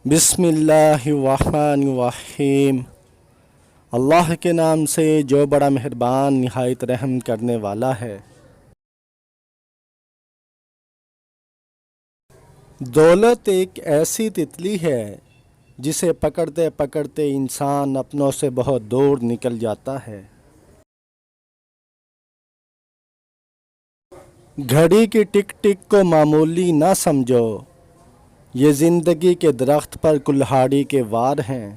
بسم اللہ الرحمن الرحیم۔ اللہ کے نام سے جو بڑا مہربان نہایت رحم کرنے والا ہے۔ دولت ایک ایسی تتلی ہے جسے پکڑتے پکڑتے انسان اپنوں سے بہت دور نکل جاتا ہے۔ گھڑی کی ٹک ٹک کو معمولی نہ سمجھو، یہ زندگی کے درخت پر کلہاڑی کے وار ہیں۔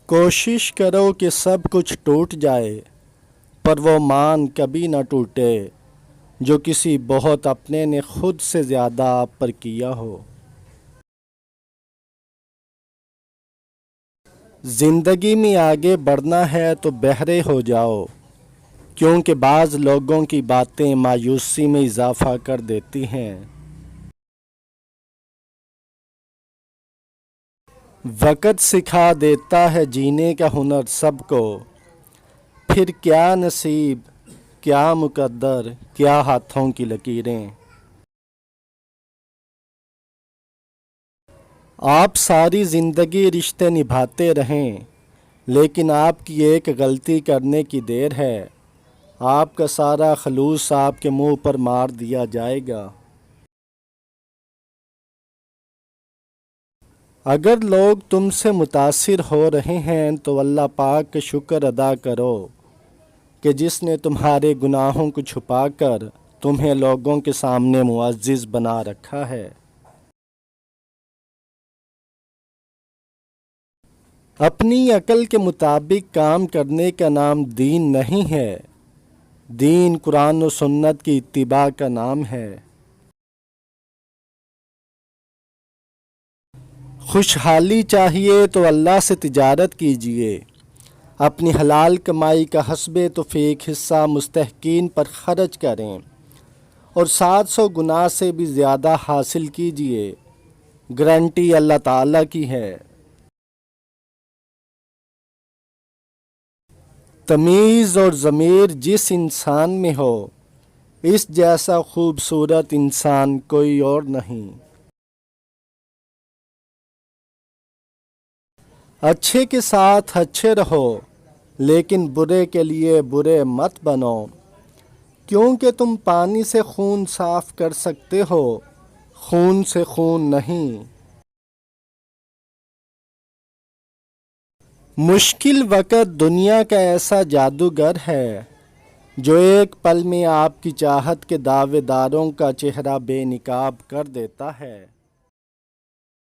کوشش کرو کہ سب کچھ ٹوٹ جائے، پر وہ مان کبھی نہ ٹوٹے جو کسی بہت اپنے نے خود سے زیادہ آپ پر کیا ہو۔ زندگی میں آگے بڑھنا ہے تو بہرے ہو جاؤ، کیونکہ بعض لوگوں کی باتیں مایوسی میں اضافہ کر دیتی ہیں۔ وقت سکھا دیتا ہے جینے کا ہنر سب کو، پھر کیا نصیب، کیا مقدر، کیا ہاتھوں کی لکیریں۔ آپ ساری زندگی رشتے نبھاتے رہیں، لیکن آپ کی ایک غلطی کرنے کی دیر ہے، آپ کا سارا خلوص آپ کے منہ پر مار دیا جائے گا۔ اگر لوگ تم سے متاثر ہو رہے ہیں تو اللہ پاک کا شکر ادا کرو کہ جس نے تمہارے گناہوں کو چھپا کر تمہیں لوگوں کے سامنے معزز بنا رکھا ہے۔ اپنی عقل کے مطابق کام کرنے کا نام دین نہیں ہے، دین قرآن و سنت کی اتباع کا نام ہے۔ خوشحالی چاہیے تو اللہ سے تجارت کیجیے، اپنی حلال کمائی کا حسب توفیق حصہ مستحقین پر خرچ کریں اور 700 گنا سے بھی زیادہ حاصل کیجیے، گارنٹی اللہ تعالیٰ کی ہے۔ تمیز اور ضمیر جس انسان میں ہو، اس جیسا خوبصورت انسان کوئی اور نہیں۔ اچھے کے ساتھ اچھے رہو، لیکن برے کے لیے برے مت بنو، کیونکہ تم پانی سے خون صاف کر سکتے ہو، خون سے خون نہیں۔ مشکل وقت دنیا کا ایسا جادوگر ہے جو ایک پل میں آپ کی چاہت کے دعوے داروں کا چہرہ بے نقاب کر دیتا ہے۔